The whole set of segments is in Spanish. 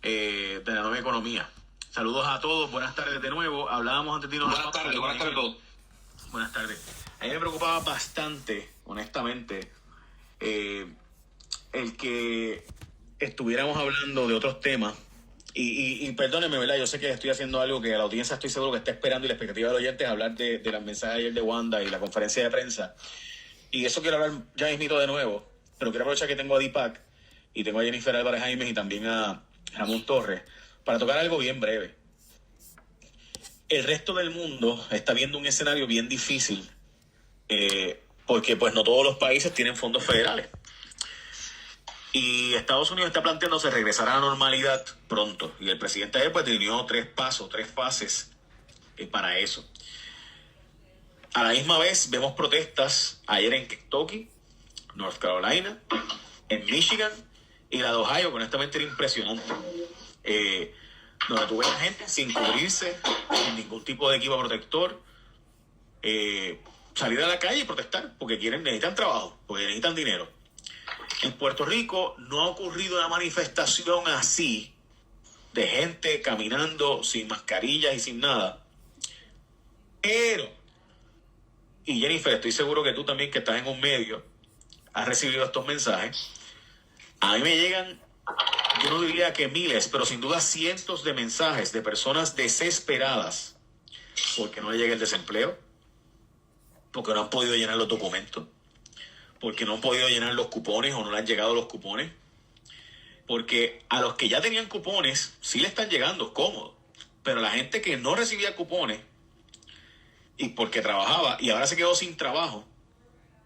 de la nueva economía. Saludos a todos, buenas tardes de nuevo. Hablábamos antes de irnos. Buenas tardes a todos. Buenas tardes. A mí me preocupaba bastante, honestamente, el que estuviéramos hablando de otros temas. Y perdónenme, ¿verdad? Yo sé que estoy haciendo algo que la audiencia estoy seguro que está esperando, y la expectativa del oyente es hablar de las mensajes ayer de Wanda y la conferencia de prensa. Y eso quiero hablar ya mismito de nuevo, pero quiero aprovechar que tengo a Deepak y tengo a Jennifer Álvarez Jaimes y también a Ramón Torres para tocar algo bien breve. El resto del mundo está viendo un escenario bien difícil porque pues no todos los países tienen fondos federales. Y Estados Unidos está planteándose regresar a la normalidad pronto. Y el presidente ayer pues definió 3 fases para eso. A la misma vez vemos protestas ayer en Kentucky, North Carolina, en Michigan y la de Ohio, que honestamente era impresionante. Donde tú ves a gente sin cubrirse, sin ningún tipo de equipo protector, salir a la calle y protestar porque necesitan trabajo, porque necesitan dinero. En Puerto Rico no ha ocurrido una manifestación así de gente caminando sin mascarillas y sin nada. Pero, y Jennifer, estoy seguro que tú también, que estás en un medio, has recibido estos mensajes. A mí me llegan, yo no diría que miles, pero sin duda cientos de mensajes de personas desesperadas porque no le llega el desempleo, porque no han podido llenar los documentos, porque no han podido llenar los cupones o no le han llegado los cupones, porque a los que ya tenían cupones sí le están llegando cómodo, pero la gente que no recibía cupones y porque trabajaba y ahora se quedó sin trabajo,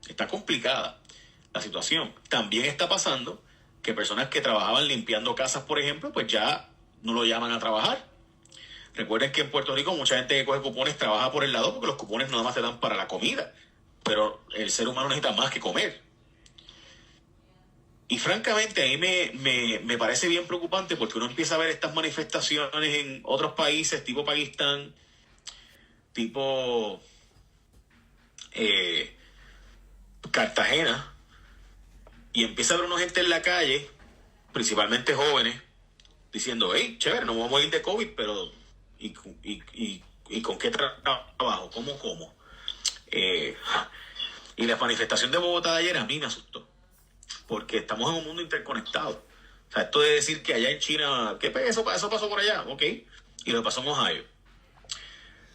está complicada la situación. También está pasando que personas que trabajaban limpiando casas, por ejemplo, pues ya no lo llaman a trabajar. Recuerden que en Puerto Rico mucha gente que coge cupones trabaja por el lado porque los cupones nada más te dan para la comida, pero el ser humano necesita más que comer. Y francamente a mí me parece bien preocupante porque uno empieza a ver estas manifestaciones en otros países, tipo Pakistán, tipo Cartagena, y empieza a ver una gente en la calle, principalmente jóvenes, diciendo, hey, chévere, no vamos a morir de COVID, pero ¿y con qué trabajo? ¿Cómo? Y la manifestación de Bogotá de ayer a mí me asustó, porque estamos en un mundo interconectado. O sea, esto de decir que allá en China, ¿qué eso pasó por allá? Ok, y lo pasó en Ohio.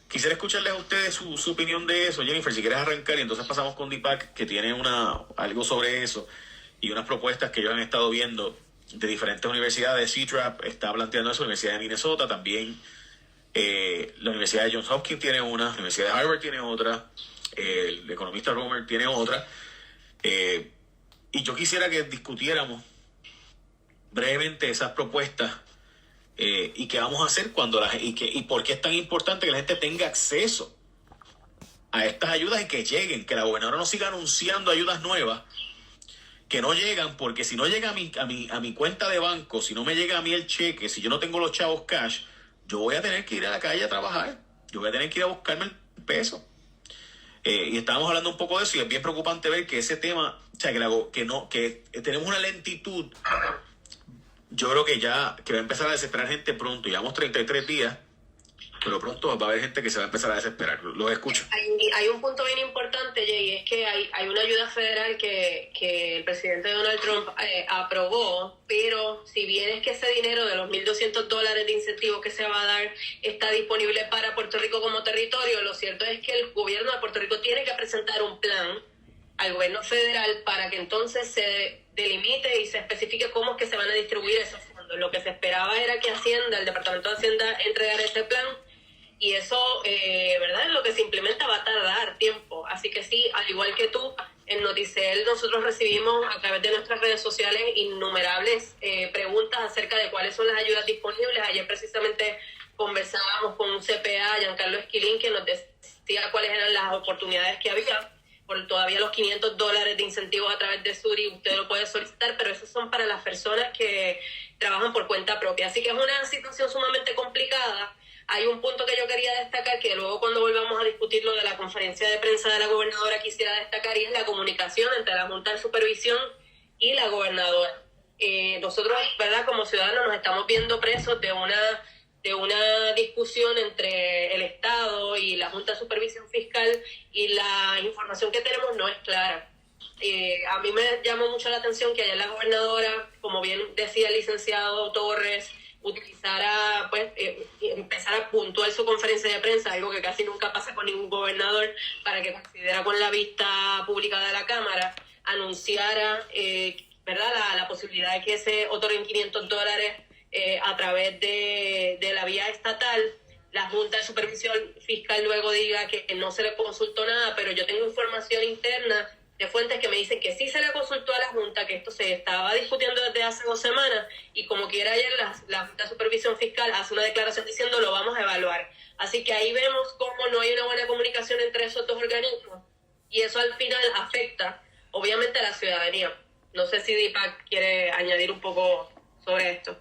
Quisiera escucharles a ustedes su opinión de eso, Jennifer, si quieres arrancar, y entonces pasamos con Deepak, que tiene algo sobre eso, y unas propuestas que ellos han estado viendo de diferentes universidades. C-TRAP está planteando eso, la Universidad de Minnesota, también la Universidad de Johns Hopkins tiene una, la Universidad de Harvard tiene otra, el economista Romer tiene otra, y yo quisiera que discutiéramos brevemente esas propuestas y qué vamos a hacer y por qué es tan importante que la gente tenga acceso a estas ayudas y que lleguen, que la gobernadora no siga anunciando ayudas nuevas que no llegan, porque si no llega a mi cuenta de banco, si no me llega a mí el cheque, si yo no tengo los chavos cash, yo voy a tener que ir a la calle a trabajar, yo voy a tener que ir a buscarme el peso. Y estábamos hablando un poco de eso y es bien preocupante ver que ese tema, o sea, que tenemos una lentitud. Yo creo que va a empezar a desesperar gente pronto. Llevamos 33 días, pero pronto va a haber gente que se va a empezar a desesperar. Los escucho. Hay un punto bien importante, Jay, es que hay una ayuda federal que el presidente Donald Trump aprobó, pero si bien es que ese dinero de los $1,200 de incentivos que se va a dar está disponible para Puerto Rico como territorio, lo cierto es que el gobierno de Puerto Rico tiene que presentar un plan al gobierno federal para que entonces se delimite y se especifique cómo es que se van a distribuir esos fondos. Lo que se esperaba era que Hacienda, el Departamento de Hacienda, entregara ese plan, y eso, ¿verdad? Lo que se implementa va a tardar tiempo. Así que sí, al igual que tú, en Noticel nosotros recibimos a través de nuestras redes sociales innumerables preguntas acerca de cuáles son las ayudas disponibles. Ayer precisamente conversábamos con un CPA, Giancarlo Esquilín, que nos decía cuáles eran las oportunidades que había por todavía los $500 de incentivos a través de Suri. Usted lo puede solicitar, pero esos son para las personas que trabajan por cuenta propia. Así que es una situación sumamente complicada. Hay un punto que yo quería destacar, que luego cuando volvamos a discutir lo de la conferencia de prensa de la gobernadora quisiera destacar, y es la comunicación entre la Junta de Supervisión y la gobernadora. nosotros, ¿verdad? Como ciudadanos nos estamos viendo presos de una discusión entre el Estado y la Junta de Supervisión Fiscal, y la información que tenemos no es clara. A mí me llamó mucho la atención que ayer la gobernadora, como bien decía el licenciado Torres, utilizara, pues, empezara a puntuar su conferencia de prensa, algo que casi nunca pasa con ningún gobernador, para que coincidiera con la vista pública de la Cámara, anunciara, ¿verdad?, la posibilidad de que se otorguen $500 a través de la vía estatal. La Junta de Supervisión Fiscal luego diga que no se le consultó nada, pero yo tengo información interna de fuentes que me dicen que sí se le consultó a la Junta, que esto se estaba discutiendo desde hace 2 semanas, y como quiera ayer la Junta de Supervisión Fiscal hace una declaración diciendo lo vamos a evaluar. Así que ahí vemos cómo no hay una buena comunicación entre esos dos organismos, y eso al final afecta obviamente a la ciudadanía. No sé si Deepak quiere añadir un poco sobre esto.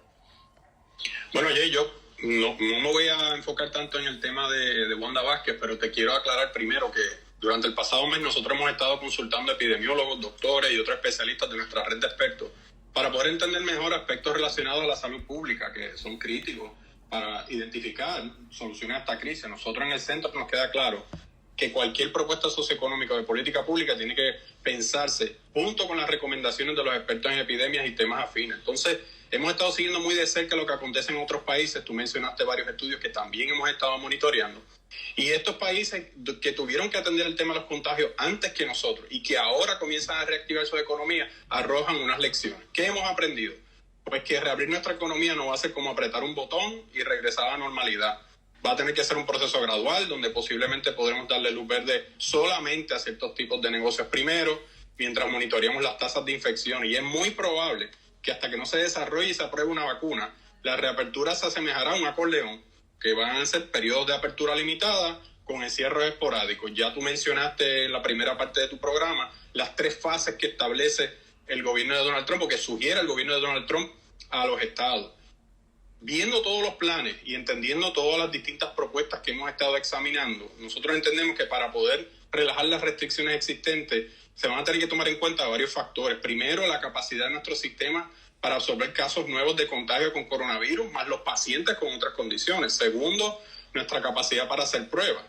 Bueno, Jay, yo no me voy a enfocar tanto en el tema de Wanda Vázquez, pero te quiero aclarar primero que durante el pasado mes nosotros hemos estado consultando epidemiólogos, doctores y otros especialistas de nuestra red de expertos para poder entender mejor aspectos relacionados a la salud pública que son críticos para identificar soluciones a esta crisis. Nosotros en el centro nos queda claro que cualquier propuesta socioeconómica o de política pública tiene que pensarse junto con las recomendaciones de los expertos en epidemias y temas afines. Entonces, hemos estado siguiendo muy de cerca lo que acontece en otros países. Tú mencionaste varios estudios que también hemos estado monitoreando. Y estos países que tuvieron que atender el tema de los contagios antes que nosotros y que ahora comienzan a reactivar su economía, arrojan unas lecciones. ¿Qué hemos aprendido? Pues que reabrir nuestra economía no va a ser como apretar un botón y regresar a la normalidad. Va a tener que ser un proceso gradual donde posiblemente podremos darle luz verde solamente a ciertos tipos de negocios primero, mientras monitoreamos las tasas de infección. Y es muy probable que hasta que no se desarrolle y se apruebe una vacuna, la reapertura se asemejará a un acordeón, que van a ser periodos de apertura limitada con encierros esporádicos. Ya tú mencionaste en la primera parte de tu programa las 3 fases que establece el gobierno de Donald Trump, o que sugiere el gobierno de Donald Trump a los estados. Viendo todos los planes y entendiendo todas las distintas propuestas que hemos estado examinando, nosotros entendemos que para poder relajar las restricciones existentes se van a tener que tomar en cuenta varios factores. Primero, la capacidad de nuestro sistema para absorber casos nuevos de contagio con coronavirus, más los pacientes con otras condiciones. Segundo, nuestra capacidad para hacer pruebas,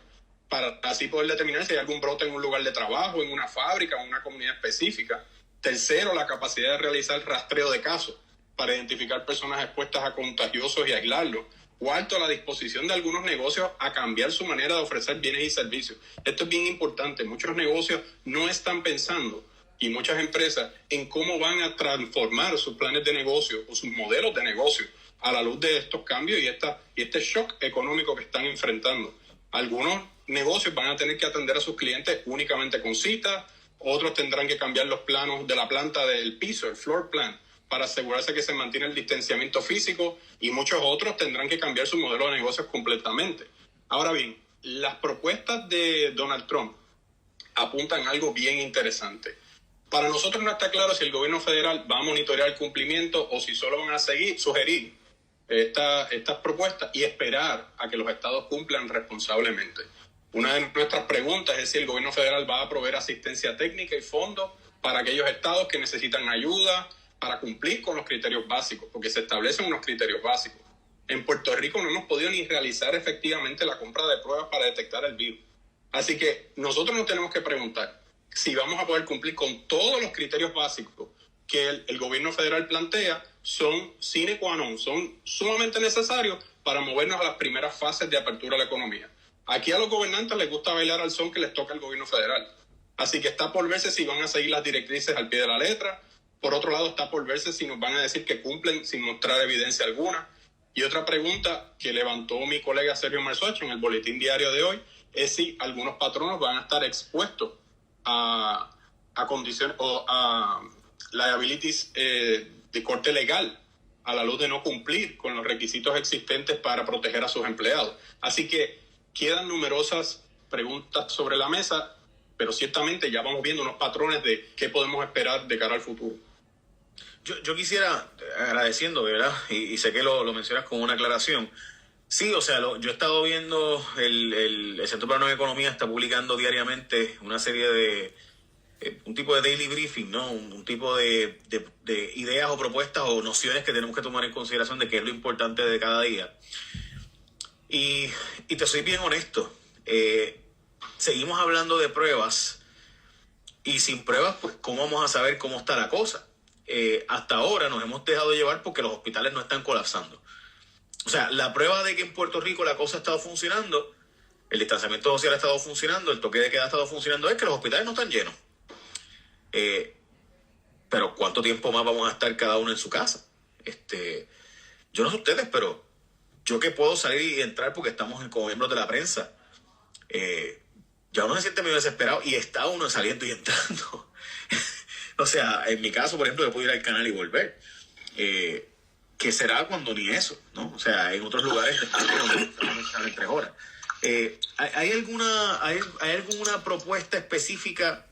para así poder determinar si hay algún brote en un lugar de trabajo, en una fábrica, en una comunidad específica. Tercero, la capacidad de realizar rastreo de casos para identificar personas expuestas a contagiosos y aislarlos. Cuarto, la disposición de algunos negocios a cambiar su manera de ofrecer bienes y servicios. Esto es bien importante. Muchos negocios no están pensando, y muchas empresas, en cómo van a transformar sus planes de negocio o sus modelos de negocio a la luz de estos cambios y este shock económico que están enfrentando. Algunos negocios van a tener que atender a sus clientes únicamente con citas, otros tendrán que cambiar los planos de la planta del piso, el floor plan, para asegurarse que se mantiene el distanciamiento físico, y muchos otros tendrán que cambiar su modelo de negocios completamente. Ahora bien, las propuestas de Donald Trump apuntan a algo bien interesante. Para nosotros no está claro si el gobierno federal va a monitorear el cumplimiento o si solo van a sugerir estas propuestas y esperar a que los estados cumplan responsablemente. Una de nuestras preguntas es si el gobierno federal va a proveer asistencia técnica y fondos para aquellos estados que necesitan ayuda para cumplir con los criterios básicos, porque se establecen unos criterios básicos. En Puerto Rico no hemos podido ni realizar efectivamente la compra de pruebas para detectar el virus. Así que nosotros nos tenemos que preguntar si vamos a poder cumplir con todos los criterios básicos que el gobierno federal plantea, son sine qua non, son sumamente necesarios para movernos a las primeras fases de apertura de la economía. Aquí a los gobernantes les gusta bailar al son que les toca el gobierno federal. Así que está por verse si van a seguir las directrices al pie de la letra. Por otro lado, está por verse si nos van a decir que cumplen sin mostrar evidencia alguna. Y otra pregunta que levantó mi colega Sergio Marzocha en el boletín diario de hoy es si algunos patronos van a estar expuestos a condiciones o a liabilities de corte legal a la luz de no cumplir con los requisitos existentes para proteger a sus empleados. Así que quedan numerosas preguntas sobre la mesa, pero ciertamente ya vamos viendo unos patrones de qué podemos esperar de cara al futuro. Yo quisiera, agradeciendo, ¿verdad? Y sé que lo mencionas con una aclaración. Sí, o sea, yo he estado viendo, el Centro Plano de Economía está publicando diariamente una serie un tipo de daily briefing, ¿no? Un tipo de ideas o propuestas o nociones que tenemos que tomar en consideración de qué es lo importante de cada día. Y te soy bien honesto, seguimos hablando de pruebas y sin pruebas, pues, ¿cómo vamos a saber cómo está la cosa? Hasta ahora nos hemos dejado llevar porque los hospitales no están colapsando. O sea, la prueba de que en Puerto Rico la cosa ha estado funcionando, el distanciamiento social ha estado funcionando, el toque de queda ha estado funcionando, es que los hospitales no están llenos. Pero ¿cuánto tiempo más vamos a estar cada uno en su casa? Yo no sé ustedes, pero yo que puedo salir y entrar porque estamos como miembros de la prensa, ya uno se siente medio desesperado y está uno saliendo y entrando. O sea, en mi caso, por ejemplo, yo puedo ir al canal y volver. Que será cuando ni eso, ¿no? O sea, en otros lugares están 3 horas. ¿Hay alguna propuesta específica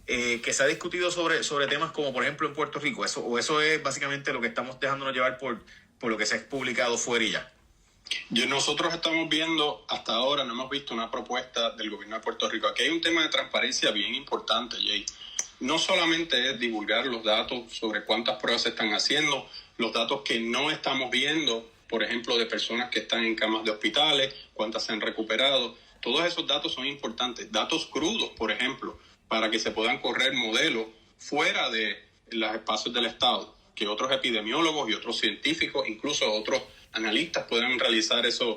que se ha discutido sobre temas como, por ejemplo, en Puerto Rico? ¿Eso es básicamente lo que estamos dejándonos llevar por lo que se ha publicado fuera y ya? Nosotros estamos viendo, hasta ahora no hemos visto una propuesta del gobierno de Puerto Rico. Aquí hay un tema de transparencia bien importante, Jay. No solamente es divulgar los datos sobre cuántas pruebas se están haciendo, los datos que no estamos viendo, por ejemplo, de personas que están en camas de hospitales, cuántas se han recuperado. Todos esos datos son importantes. Datos crudos, por ejemplo, para que se puedan correr modelos fuera de los espacios del Estado, que otros epidemiólogos y otros científicos, incluso otros analistas puedan realizar esas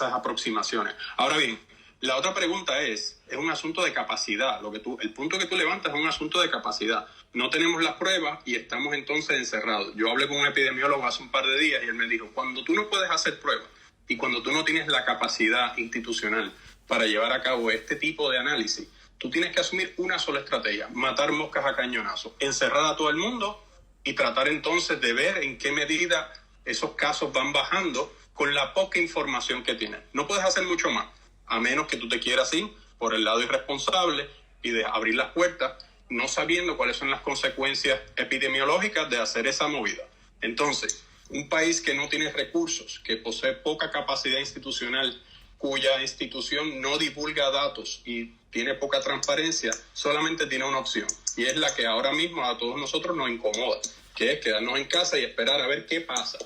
aproximaciones. Ahora bien, la otra pregunta es un asunto de capacidad. El punto que tú levantas es un asunto de capacidad. No tenemos las pruebas y estamos entonces encerrados. Yo hablé con un epidemiólogo hace un par de días y él me dijo, cuando tú no puedes hacer pruebas y cuando tú no tienes la capacidad institucional para llevar a cabo este tipo de análisis, tú tienes que asumir una sola estrategia: matar moscas a cañonazo, encerrar a todo el mundo y tratar entonces de ver en qué medida esos casos van bajando con la poca información que tienes. No puedes hacer mucho más, a menos que tú te quieras ir por el lado irresponsable y de abrir las puertas, no sabiendo cuáles son las consecuencias epidemiológicas de hacer esa movida. Entonces, un país que no tiene recursos, que posee poca capacidad institucional, cuya institución no divulga datos y tiene poca transparencia, solamente tiene una opción, y es la que ahora mismo a todos nosotros nos incomoda, que es quedarnos en casa y esperar a ver qué pasa.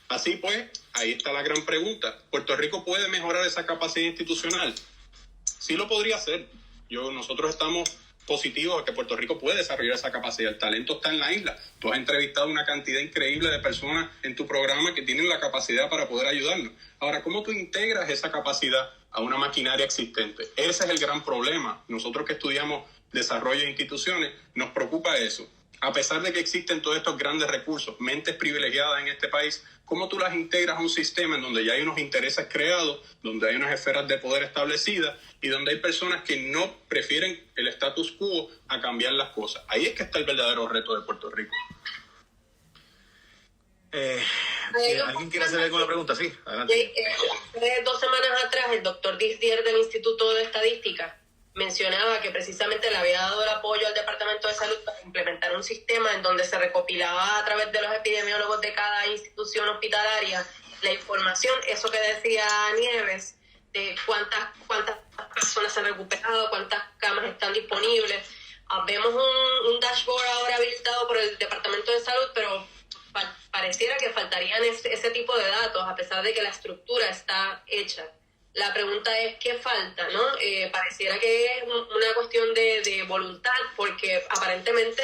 Así pues, ahí está la gran pregunta. ¿Puerto Rico puede mejorar esa capacidad institucional? Sí lo podría hacer. Nosotros estamos positivos de que Puerto Rico puede desarrollar esa capacidad. El talento está en la isla. Tú has entrevistado una cantidad increíble de personas en tu programa que tienen la capacidad para poder ayudarnos. Ahora, ¿cómo tú integras esa capacidad a una maquinaria existente? Ese es el gran problema. Nosotros que estudiamos desarrollo de instituciones, nos preocupa eso. A pesar de que existen todos estos grandes recursos, mentes privilegiadas en este país, ¿cómo tú las integras a un sistema en donde ya hay unos intereses creados, donde hay unas esferas de poder establecidas y donde hay personas que no prefieren el status quo a cambiar las cosas? Ahí es que está el verdadero reto de Puerto Rico. ¿Alguien quiere hacer alguna pregunta? Sí, adelante. 2 semanas atrás, el doctor Disdier del Instituto de Estadística mencionaba que precisamente le había dado el apoyo al Departamento de Salud para implementar un sistema en donde se recopilaba a través de los epidemiólogos de cada institución hospitalaria la información, eso que decía Nieves, de cuántas personas se han recuperado, cuántas camas están disponibles. Vemos un dashboard ahora habilitado por el Departamento de Salud, pero pareciera que faltarían ese tipo de datos, a pesar de que la estructura está hecha. La pregunta es, ¿qué falta, no? Pareciera que es una cuestión de voluntad, porque aparentemente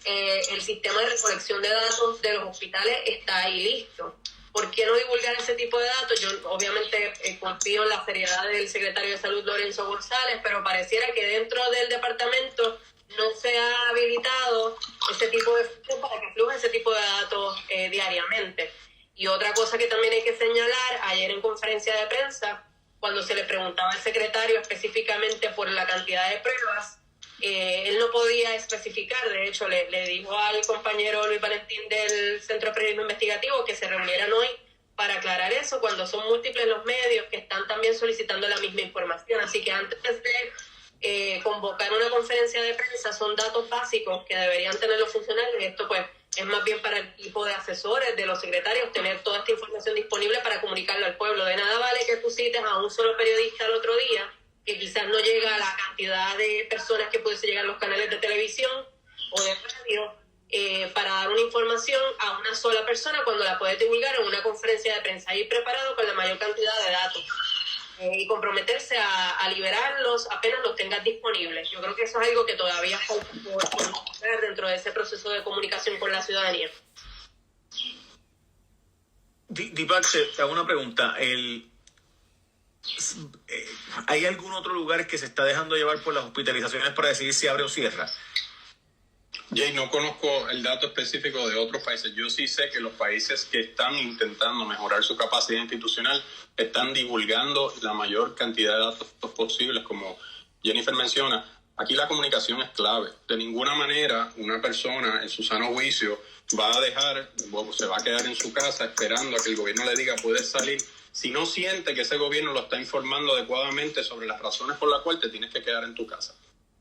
el sistema de recolección de datos de los hospitales está ahí listo. ¿Por qué no divulgar ese tipo de datos? Yo obviamente confío en la seriedad del secretario de Salud, Lorenzo González, pero pareciera que dentro del departamento no se ha habilitado ese tipo de para que fluya ese tipo de datos diariamente. Y otra cosa que también hay que señalar, ayer en conferencia de prensa, cuando se le preguntaba al secretario específicamente por la cantidad de pruebas, él no podía especificar. De hecho, le dijo al compañero Luis Valentín del Centro de Periodismo Investigativo que se reunieran hoy para aclarar eso, cuando son múltiples los medios que están también solicitando la misma información. Así que antes de convocar una conferencia de prensa, son datos básicos que deberían tener los funcionarios, y esto pues es más bien para el equipo de asesores de los secretarios tener toda esta información disponible para comunicarlo al pueblo. De nada vale que tú cites a un solo periodista el otro día que quizás no llega a la cantidad de personas que pueden llegar a los canales de televisión o de radio, para dar una información a una sola persona cuando la puedes divulgar en una conferencia de prensa, ir preparado con la mayor cantidad de datos y comprometerse a liberarlos apenas los tengas disponibles. Yo creo que eso es algo que todavía falta por dentro de ese proceso de comunicación con la ciudadanía. Deepak, te hago una pregunta. ¿Hay algún otro lugar que se está dejando llevar por las hospitalizaciones para decidir si abre o cierra? Jay, no conozco el dato específico de otros países. Yo sí sé que los países que están intentando mejorar su capacidad institucional están divulgando la mayor cantidad de datos posibles, como Jennifer menciona. Aquí la comunicación es clave. De ninguna manera una persona en su sano juicio va a dejar, se va a quedar en su casa esperando a que el gobierno le diga puedes salir, si no siente que ese gobierno lo está informando adecuadamente sobre las razones por las cuales te tienes que quedar en tu casa.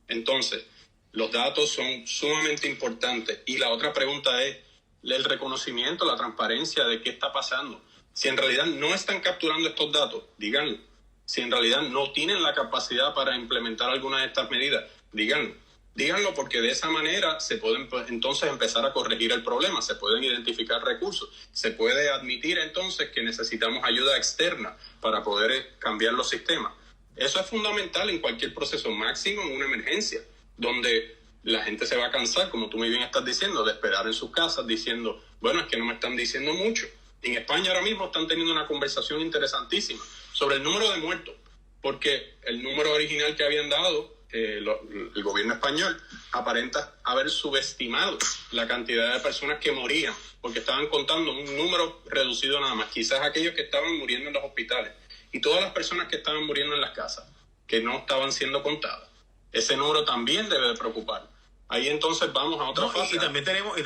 Entonces, los datos son sumamente importantes. Y la otra pregunta es el reconocimiento, la transparencia de qué está pasando. Si en realidad no están capturando estos datos, díganlo. Si en realidad no tienen la capacidad para implementar alguna de estas medidas, díganlo. Díganlo, porque de esa manera se pueden entonces empezar a corregir el problema, se pueden identificar recursos, se puede admitir entonces que necesitamos ayuda externa para poder cambiar los sistemas. Eso es fundamental en cualquier proceso, máximo en una emergencia, donde la gente se va a cansar, como tú muy bien estás diciendo, de esperar en sus casas diciendo, bueno, es que no me están diciendo mucho. En España ahora mismo están teniendo una conversación interesantísima sobre el número de muertos, porque el número original que habían dado el gobierno español aparenta haber subestimado la cantidad de personas que morían, porque estaban contando un número reducido nada más, quizás aquellos que estaban muriendo en los hospitales y todas las personas que estaban muriendo en las casas, que no estaban siendo contadas. Ese número también debe de preocupar. Ahí entonces vamos a otra fase. Y también tenemos, y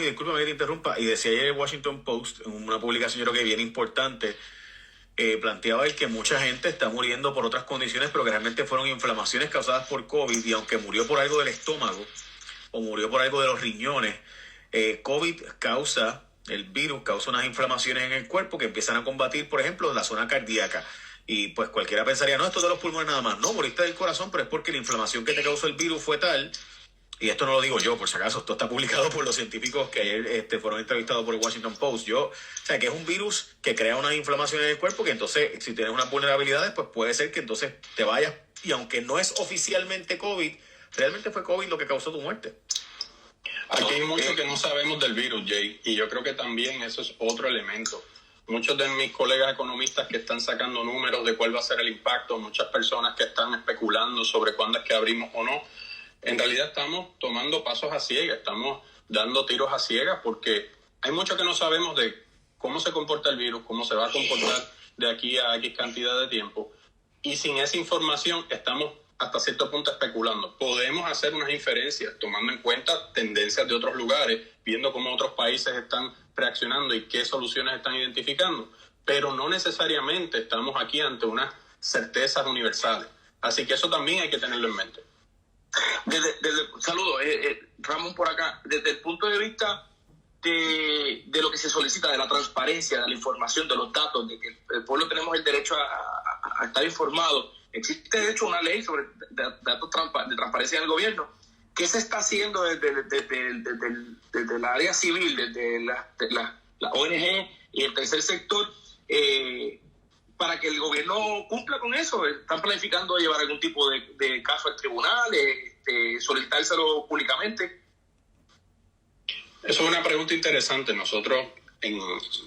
discúlpame que te interrumpa, y decía ayer el Washington Post, en una publicación yo creo que bien importante, planteaba el que mucha gente está muriendo por otras condiciones, pero que realmente fueron inflamaciones causadas por COVID, y aunque murió por algo del estómago, o murió por algo de los riñones, COVID el virus causa unas inflamaciones en el cuerpo que empiezan a combatir, por ejemplo, la zona cardíaca. Y pues cualquiera pensaría, no, esto es de los pulmones nada más. No, moriste del corazón, pero es porque la inflamación que te causó el virus fue tal, y esto no lo digo yo, por si acaso, esto está publicado por los científicos que ayer fueron entrevistados por el Washington Post. O sea, que es un virus que crea unas inflamaciones en el cuerpo, que entonces, si tienes unas vulnerabilidades, pues puede ser que entonces te vayas, y aunque no es oficialmente COVID, realmente fue COVID lo que causó tu muerte. Aquí hay mucho que no sabemos del virus, Jay, y yo creo que también eso es otro elemento. Muchos de mis colegas economistas que están sacando números de cuál va a ser el impacto, muchas personas que están especulando sobre cuándo es que abrimos o no, en realidad estamos tomando pasos a ciegas, estamos dando tiros a ciegas, porque hay mucho que no sabemos de cómo se comporta el virus, cómo se va a comportar de aquí a X cantidad de tiempo, y sin esa información estamos hasta cierto punto especulando. Podemos hacer unas inferencias tomando en cuenta tendencias de otros lugares, viendo cómo otros países están reaccionando y qué soluciones están identificando, pero no necesariamente estamos aquí ante unas certezas universales. Así que eso también hay que tenerlo en mente. Saludos, Ramón por acá. Desde el punto de vista de lo que se solicita, de la transparencia, de la información, de los datos, de que el pueblo tenemos el derecho a estar informado, existe de hecho una ley sobre datos de transparencia del gobierno. ¿Qué se está haciendo desde el área civil, desde la ONG y el tercer sector, para que el gobierno cumpla con eso? ¿Están planificando llevar algún tipo de caso al tribunal, solicitárselo públicamente? Eso es una pregunta interesante. Nosotros en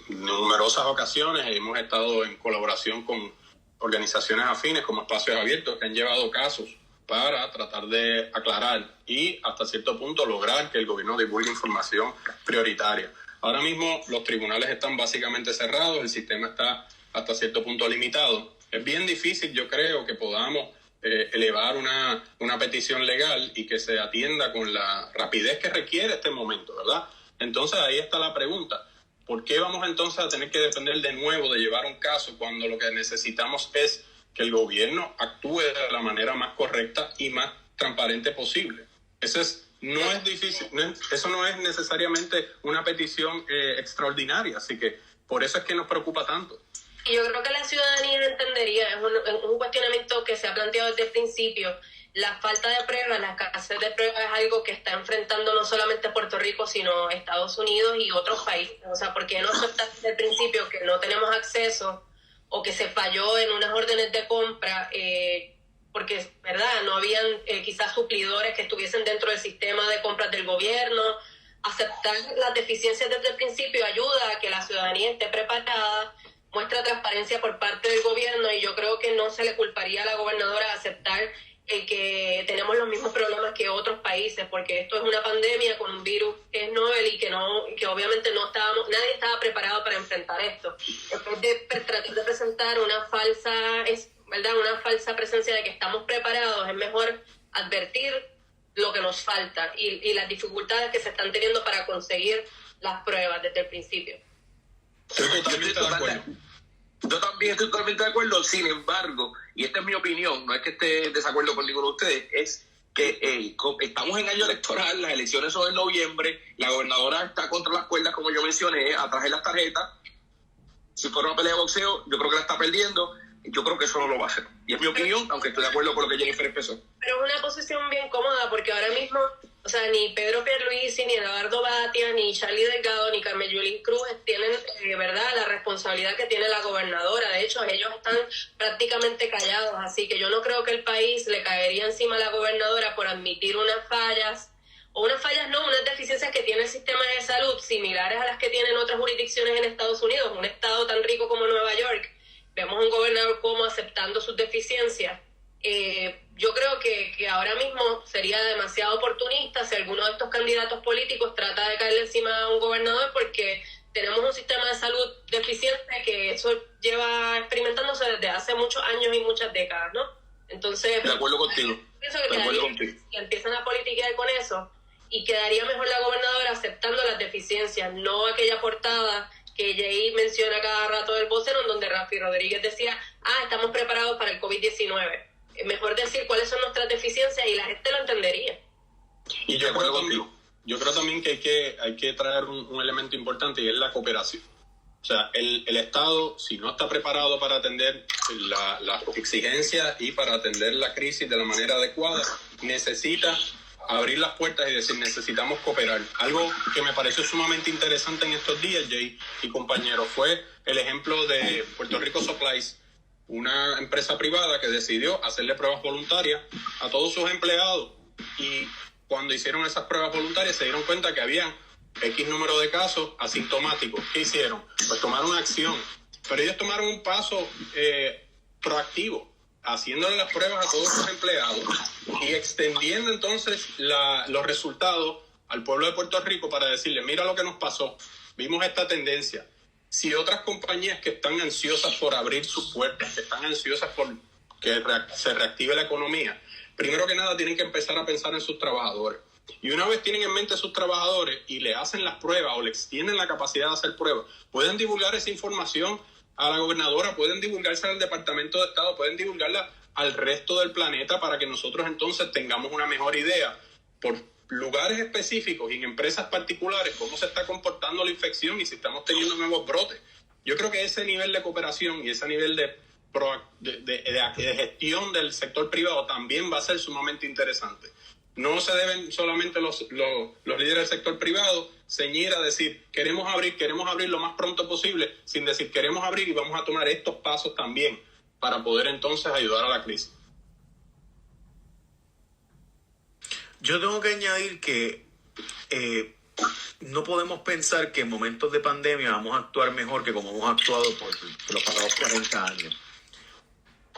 numerosas ocasiones hemos estado en colaboración con organizaciones afines como Espacios Abiertos que han llevado casos para tratar de aclarar y hasta cierto punto lograr que el gobierno divulgue información prioritaria. Ahora mismo los tribunales están básicamente cerrados, el sistema está hasta cierto punto limitado. Es bien difícil, yo creo, que podamos elevar una petición legal y que se atienda con la rapidez que requiere este momento, ¿verdad? Entonces ahí está la pregunta. ¿Por qué vamos entonces a tener que depender de nuevo de llevar un caso cuando lo que necesitamos es que el gobierno actúe de la manera más correcta y más transparente posible? Eso no es difícil, eso no es necesariamente una petición extraordinaria, así que por eso es que nos preocupa tanto. yo creo que la ciudadanía entendería, es un cuestionamiento que se ha planteado desde el principio. La falta de pruebas, la escasez de pruebas es algo que está enfrentando no solamente Puerto Rico, sino Estados Unidos y otros países. O sea, ¿por qué no aceptar desde el principio que no tenemos acceso o que se falló en unas órdenes de compra? Porque, ¿verdad? No habían quizás suplidores que estuviesen dentro del sistema de compras del gobierno. Aceptar las deficiencias desde el principio ayuda a que la ciudadanía esté preparada, muestra transparencia por parte del gobierno, y yo creo que no se le culparía a la gobernadora aceptar que tenemos los mismos problemas que otros países, porque esto es una pandemia con un virus que es novel y que obviamente nadie estaba preparado para enfrentar esto. Después de tratar de presentar una falsa presencia de que estamos preparados, es mejor advertir lo que nos falta y las dificultades que se están teniendo para conseguir las pruebas desde el principio. Estoy totalmente de acuerdo. Yo también estoy totalmente de acuerdo, sin embargo, y esta es mi opinión, no es que esté en desacuerdo con ninguno de ustedes, es que estamos en año electoral, las elecciones son en noviembre, la gobernadora está contra las cuerdas, como yo mencioné, atrás de las tarjetas. Si fuera una pelea de boxeo, yo creo que la está perdiendo. Yo creo que eso no lo va a hacer. Y es mi opinión, aunque estoy de acuerdo con lo que Jennifer expresó. Pero es una posición bien cómoda, porque ahora mismo, o sea, ni Pedro Pierluisi, ni Eduardo Batia, ni Charlie Delgado, ni Carmen Yulín Cruz tienen, ¿verdad?, la responsabilidad que tiene la gobernadora. De hecho, ellos están prácticamente callados. Así que yo no creo que el país le caería encima a la gobernadora por admitir unas fallas, unas deficiencias que tiene el sistema de salud, similares a las que tienen otras jurisdicciones en Estados Unidos, un estado tan rico como Nueva York. Vemos un gobernador como aceptando sus deficiencias. Yo creo que ahora mismo sería demasiado oportunista si alguno de estos candidatos políticos trata de caerle encima a un gobernador, porque tenemos un sistema de salud deficiente que eso lleva experimentándose desde hace muchos años y muchas décadas, ¿no? Entonces, de acuerdo contigo. Pienso que empiezan a politiquear con eso, y quedaría mejor la gobernadora aceptando las deficiencias, no aquella portada que Jay menciona cada rato del vocero, en donde Rafi Rodríguez decía, estamos preparados para el COVID-19. Es mejor decir cuáles son nuestras deficiencias y la gente lo entendería. Y yo creo también que hay que traer un elemento importante, y es la cooperación. O sea, el Estado, si no está preparado para atender las exigencias y para atender la crisis de la manera adecuada, necesita abrir las puertas y decir, necesitamos cooperar. Algo que me pareció sumamente interesante en estos días, Jay y compañeros, fue el ejemplo de Puerto Rico Supplies, una empresa privada que decidió hacerle pruebas voluntarias a todos sus empleados, y cuando hicieron esas pruebas voluntarias se dieron cuenta que habían X número de casos asintomáticos. ¿Qué hicieron? Pues tomaron acción, pero ellos tomaron un paso proactivo, haciéndole las pruebas a todos sus empleados y extendiendo entonces los resultados al pueblo de Puerto Rico para decirle, mira lo que nos pasó, vimos esta tendencia. Si otras compañías que están ansiosas por abrir sus puertas, que están ansiosas por que se reactive la economía, primero que nada tienen que empezar a pensar en sus trabajadores. Y una vez tienen en mente a sus trabajadores y le hacen las pruebas o le extienden la capacidad de hacer pruebas, pueden divulgar esa información a la gobernadora, pueden divulgársela al Departamento de Estado, pueden divulgarla al resto del planeta para que nosotros entonces tengamos una mejor idea por lugares específicos y en empresas particulares cómo se está comportando la infección y si estamos teniendo nuevos brotes. Yo creo que ese nivel de cooperación y ese nivel de gestión del sector privado también va a ser sumamente interesante. No se deben solamente los líderes del sector privado ceñir a decir queremos abrir lo más pronto posible, sin decir queremos abrir y vamos a tomar estos pasos también para poder entonces ayudar a la crisis. Yo tengo que añadir que no podemos pensar que en momentos de pandemia vamos a actuar mejor que como hemos actuado por los pasados 40 años.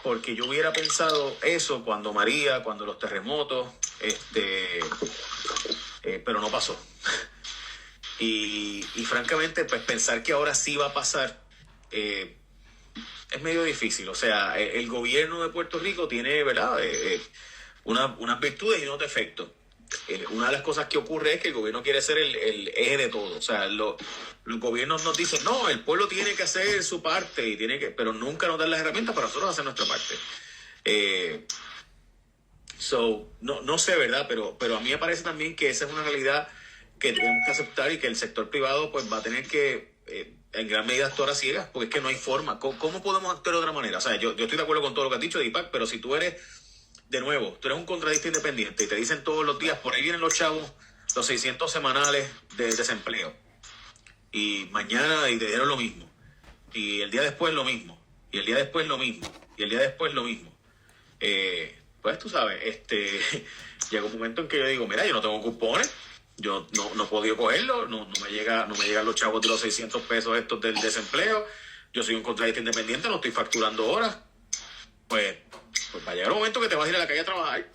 Porque yo hubiera pensado eso cuando María, cuando los terremotos, pero no pasó. Y francamente, pues pensar que ahora sí va a pasar es medio difícil. O sea, el gobierno de Puerto Rico tiene, ¿verdad?, unas virtudes y unos defectos. Una de las cosas que ocurre es que el gobierno quiere ser el eje de todo. O sea, los gobiernos nos dicen, no, el pueblo tiene que hacer su parte, y pero nunca nos dan las herramientas para nosotros hacer nuestra parte. No sé, ¿verdad? Pero a mí me parece también que esa es una realidad que tenemos que aceptar y que el sector privado pues va a tener que en gran medida actuar a ciegas, porque es que no hay forma. ¿Cómo podemos actuar de otra manera? O sea, yo estoy de acuerdo con todo lo que has dicho, Deepak, pero si tú eres, de nuevo, tú eres un contratista independiente y te dicen todos los días, por ahí vienen los chavos, los 600 semanales de desempleo, y mañana y te dieron lo mismo, y el día después lo mismo, y el día después lo mismo, y el día después lo mismo. Pues tú sabes, llega un momento en que yo digo, mira, yo no tengo cupones, yo no he podido cogerlo, no me llegan los chavos de los 600 pesos estos del desempleo, yo soy un contratista independiente, no estoy facturando horas, pues va a llegar un momento que te vas a ir a la calle a trabajar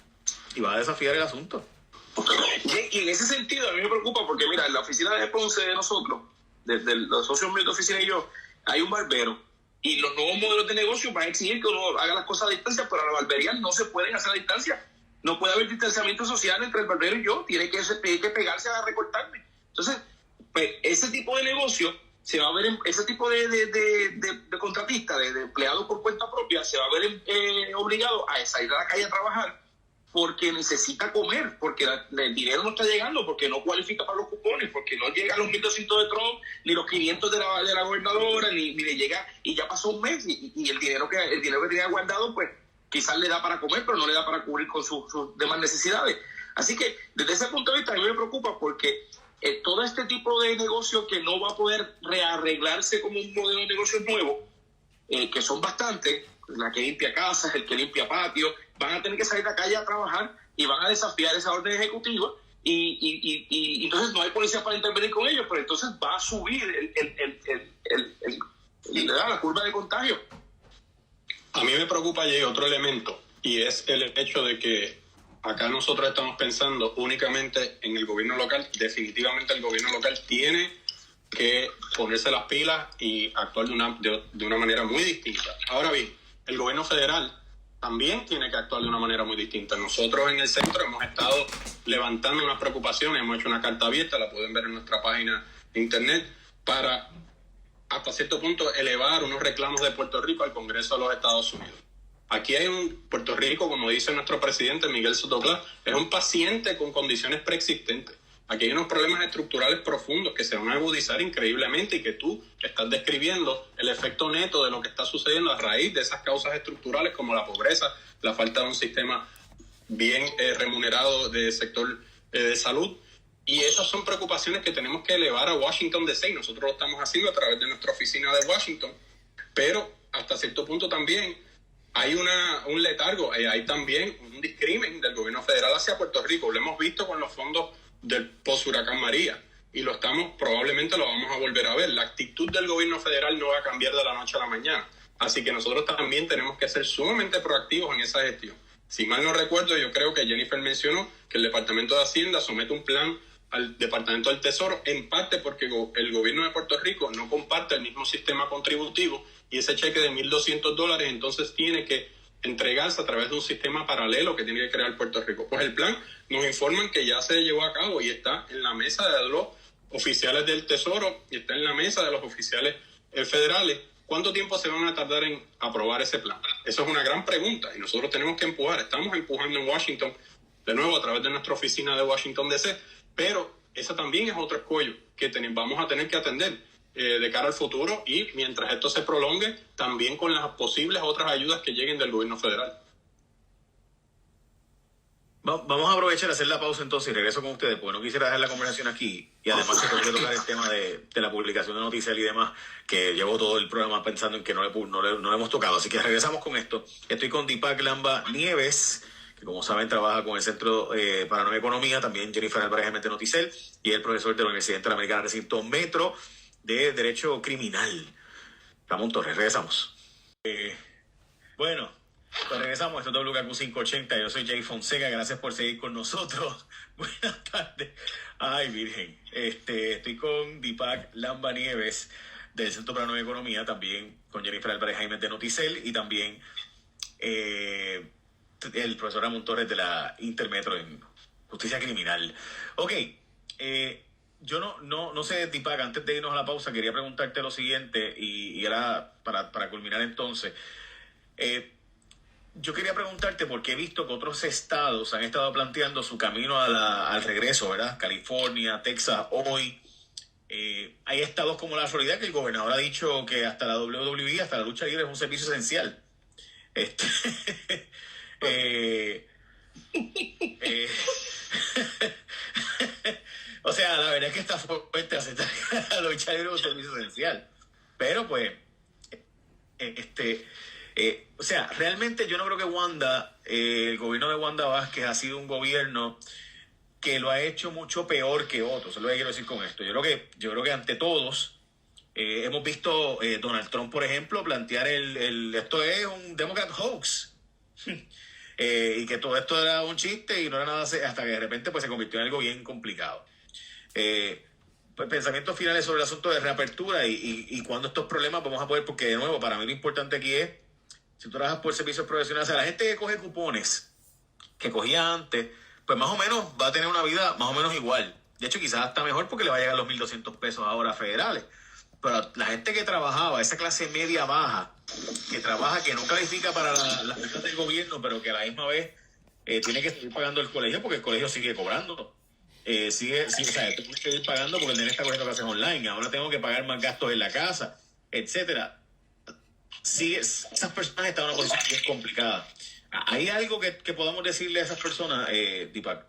y vas a desafiar el asunto. Y en ese sentido a mí me preocupa porque, mira, en la oficina de Ponce de nosotros, desde los socios míos de oficina y yo, hay un barbero y los nuevos modelos de negocio van a exigir que uno haga las cosas a distancia, pero a la barbería no se pueden hacer a distancia. No puede haber distanciamiento social entre el barbero y yo, tiene que pegarse a recortarme. Entonces, pues ese tipo de negocio se va a ver, ese tipo de contratista, de empleado por cuenta propia, se va a ver obligado a salir a la calle a trabajar porque necesita comer, porque el dinero no está llegando, porque no cualifica para los cupones, porque no llega a los 1.200 de Trump, ni los 500 de la gobernadora, ni le llega, y ya pasó un mes, y el dinero que tenía guardado, pues quizás le da para comer, pero no le da para cubrir con sus demás necesidades. Así que desde ese punto de vista a mí me preocupa porque todo este tipo de negocio que no va a poder rearreglarse como un modelo de negocio nuevo, que son bastantes, la que limpia casas, el que limpia patios, van a tener que salir a la calle a trabajar y van a desafiar esa orden ejecutiva y entonces no hay policía para intervenir con ellos, pero entonces va a subir la curva de contagio. A mí me preocupa, Jay, otro elemento, y es el hecho de que acá nosotros estamos pensando únicamente en el gobierno local. Definitivamente el gobierno local tiene que ponerse las pilas y actuar de una manera muy distinta. Ahora bien, el gobierno federal también tiene que actuar de una manera muy distinta. Nosotros en el centro hemos estado levantando unas preocupaciones, hemos hecho una carta abierta, la pueden ver en nuestra página de internet, para hasta cierto punto elevar unos reclamos de Puerto Rico al Congreso de los Estados Unidos. Aquí hay Puerto Rico, como dice nuestro presidente Miguel Sotoclá, es un paciente con condiciones preexistentes. Aquí hay unos problemas estructurales profundos que se van a agudizar increíblemente y que tú estás describiendo el efecto neto de lo que está sucediendo a raíz de esas causas estructurales como la pobreza, la falta de un sistema bien remunerado del sector de salud. Y esas son preocupaciones que tenemos que elevar a Washington D.C. Nosotros lo estamos haciendo a través de nuestra oficina de Washington, pero hasta cierto punto también hay un letargo, hay también un discrimen del gobierno federal hacia Puerto Rico. Lo hemos visto con los fondos del post-huracán María y probablemente lo vamos a volver a ver. La actitud del gobierno federal no va a cambiar de la noche a la mañana, así que nosotros también tenemos que ser sumamente proactivos en esa gestión. Si mal no recuerdo, yo creo que Jennifer mencionó que el Departamento de Hacienda somete un plan al Departamento del Tesoro, en parte porque el gobierno de Puerto Rico no comparte el mismo sistema contributivo y ese cheque de $1.200 entonces tiene que entregarse a través de un sistema paralelo que tiene que crear Puerto Rico. Pues el plan nos informan que ya se llevó a cabo y está en la mesa de los oficiales del Tesoro y está en la mesa de los oficiales federales. ¿Cuánto tiempo se van a tardar en aprobar ese plan? Eso es una gran pregunta y nosotros tenemos que empujar. Estamos empujando en Washington, de nuevo a través de nuestra oficina de Washington D.C., pero ese también es otro escollo que vamos a tener que atender de cara al futuro y mientras esto se prolongue, también con las posibles otras ayudas que lleguen del gobierno federal. Vamos a aprovechar a hacer la pausa entonces y regreso con ustedes, porque no quisiera dejar la conversación aquí y además que tengo que tocar el tema de la publicación de noticias y demás, que llevo todo el programa pensando en que no le hemos tocado. Así que regresamos con esto. Estoy con Deepak Lamba Nieves, que como saben trabaja con el Centro para Nueva Economía, también Jennifer Álvarez de Noticel y el profesor de la Universidad Interamericana Recinto Metro de Derecho Criminal, Ramón Torres. Regresamos. Bueno, pues regresamos. Esto es WKQ 580. Yo soy Jay Fonseca. Gracias por seguir con nosotros. Buenas tardes. Ay, virgen. Estoy con Deepak Lamba Nieves del Centro para Nueva Economía, también con Jennifer Álvarez Jaime de Noticel y también el profesor Ramón Torres de la Intermetro en Justicia Criminal. Ok, yo no sé, Deepak, antes de irnos a la pausa, quería preguntarte lo siguiente, y era para culminar entonces. Yo quería preguntarte porque he visto que otros estados han estado planteando su camino al regreso, ¿verdad? California, Texas, hoy. hay estados como la Florida que el gobernador ha dicho que hasta la WWE, hasta la lucha libre es un servicio esencial. O sea, la verdad es que está fuerte aceptar la lucha libre es un servicio esencial. Pero pues, o sea, realmente yo no creo que el gobierno de Wanda Vázquez ha sido un gobierno que lo ha hecho mucho peor que otros. Eso es lo que quiero decir con esto. Yo creo que ante todos hemos visto Donald Trump, por ejemplo, plantear esto es un Democrat hoax. Y que todo esto era un chiste y no era nada, hasta que de repente pues se convirtió en algo bien complicado. Pues pensamientos finales sobre el asunto de reapertura y cuando estos problemas vamos a poder, porque de nuevo, para mí lo importante aquí es, si tú trabajas por servicios profesionales, o sea, la gente que coge cupones, que cogía antes, pues más o menos va a tener una vida más o menos igual. De hecho, quizás hasta mejor porque le va a llegar los 1.200 pesos ahora federales. Pero la gente que trabajaba, esa clase media baja, que trabaja, que no califica para las becas del gobierno, pero que a la misma vez tiene que seguir pagando el colegio porque el colegio sigue cobrando. O sea, tengo que seguir pagando porque el nene está cogiendo clases online, ahora tengo que pagar más gastos en la casa, etcétera. Sí, esas personas están en una posición que es complicada. ¿Hay algo que podamos decirle a esas personas, Deepak?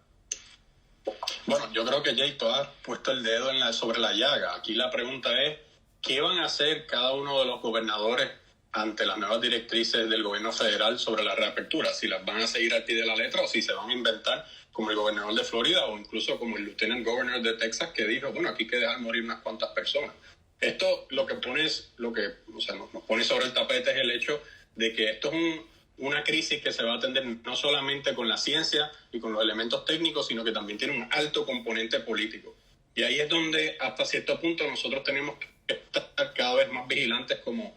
Bueno, yo creo que Jay, tú has puesto el dedo sobre la llaga. Aquí la pregunta es, ¿qué van a hacer cada uno de los gobernadores ante las nuevas directrices del gobierno federal sobre la reapertura? Si las van a seguir al pie de la letra o si se van a inventar como el gobernador de Florida o incluso como el lieutenant governor de Texas que dijo, bueno, aquí hay que dejar morir unas cuantas personas. Esto nos pone sobre el tapete es el hecho de que esto es una crisis que se va a atender no solamente con la ciencia y con los elementos técnicos, sino que también tiene un alto componente político. Y ahí es donde hasta cierto punto nosotros tenemos que estar cada vez más vigilantes como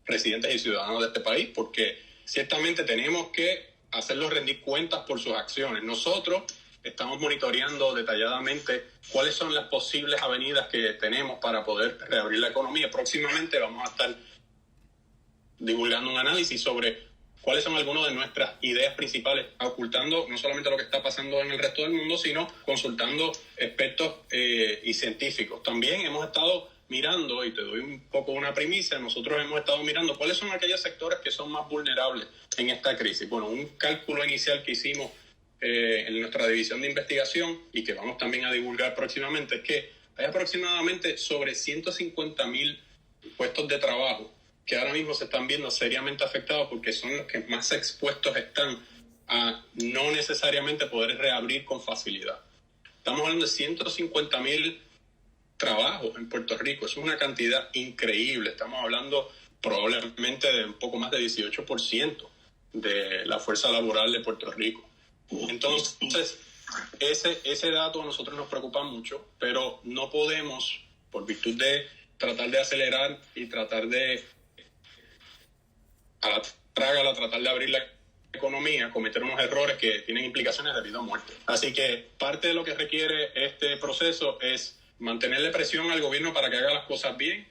residentes y ciudadanos de este país, porque ciertamente tenemos que hacerlos rendir cuentas por sus acciones. Nosotros estamos monitoreando detalladamente cuáles son las posibles avenidas que tenemos para poder reabrir la economía. Próximamente vamos a estar divulgando un análisis sobre cuáles son algunas de nuestras ideas principales, ocultando no solamente lo que está pasando en el resto del mundo, sino consultando expertos y científicos. También hemos estado mirando, y te doy un poco una primicia, nosotros hemos estado mirando cuáles son aquellos sectores que son más vulnerables en esta crisis. Bueno, un cálculo inicial que hicimos en nuestra división de investigación y que vamos también a divulgar próximamente es que hay aproximadamente sobre 150,000 puestos de trabajo que ahora mismo se están viendo seriamente afectados porque son los que más expuestos están a no necesariamente poder reabrir con facilidad. Estamos hablando de 150,000 trabajos en Puerto Rico. Es una cantidad increíble. Estamos hablando probablemente de un poco más de 18% de la fuerza laboral de Puerto Rico. Entonces, ese dato a nosotros nos preocupa mucho, pero no podemos, por virtud de tratar de acelerar y tratar de tratar de abrir la economía, cometer unos errores que tienen implicaciones de vida o muerte. Así que parte de lo que requiere este proceso es mantenerle presión al gobierno para que haga las cosas bien,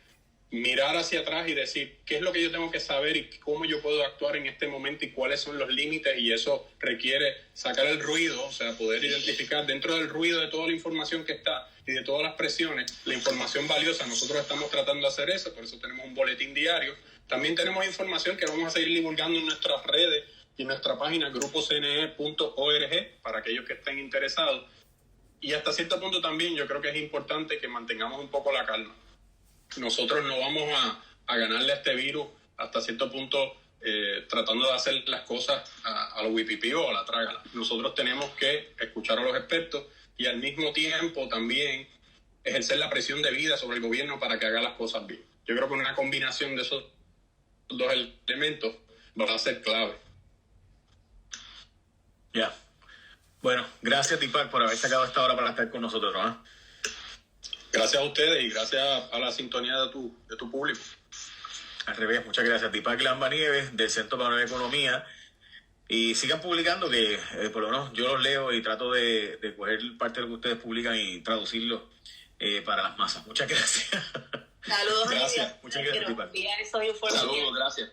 mirar hacia atrás y decir qué es lo que yo tengo que saber y cómo yo puedo actuar en este momento y cuáles son los límites, y eso requiere sacar el ruido, o sea, poder identificar dentro del ruido de toda la información que está y de todas las presiones, la información valiosa. Nosotros estamos tratando de hacer eso, por eso tenemos un boletín diario. También tenemos información que vamos a seguir divulgando en nuestras redes y en nuestra página grupocne.org para aquellos que estén interesados. Y hasta cierto punto también yo creo que es importante que mantengamos un poco la calma. Nosotros no vamos a ganarle a este virus hasta cierto punto tratando de hacer las cosas a lo whipipí o a la trágala. Nosotros tenemos que escuchar a los expertos y al mismo tiempo también ejercer la presión debida sobre el gobierno para que haga las cosas bien. Yo creo que una combinación de esos dos elementos va a ser clave. Ya. Bueno, gracias, Deepak, por haber sacado esta hora para estar con nosotros, ¿no? Gracias a ustedes y gracias a la sintonía de tu público. Al revés, muchas gracias. Deepak Lambanieves, del Centro para la Nueva Economía. Y sigan publicando, que por lo menos yo los leo y trato de coger parte de lo que ustedes publican y traducirlo para las masas. Muchas gracias. Saludos. Gracias. Muchas gracias, Deepak. Saludos, gracias.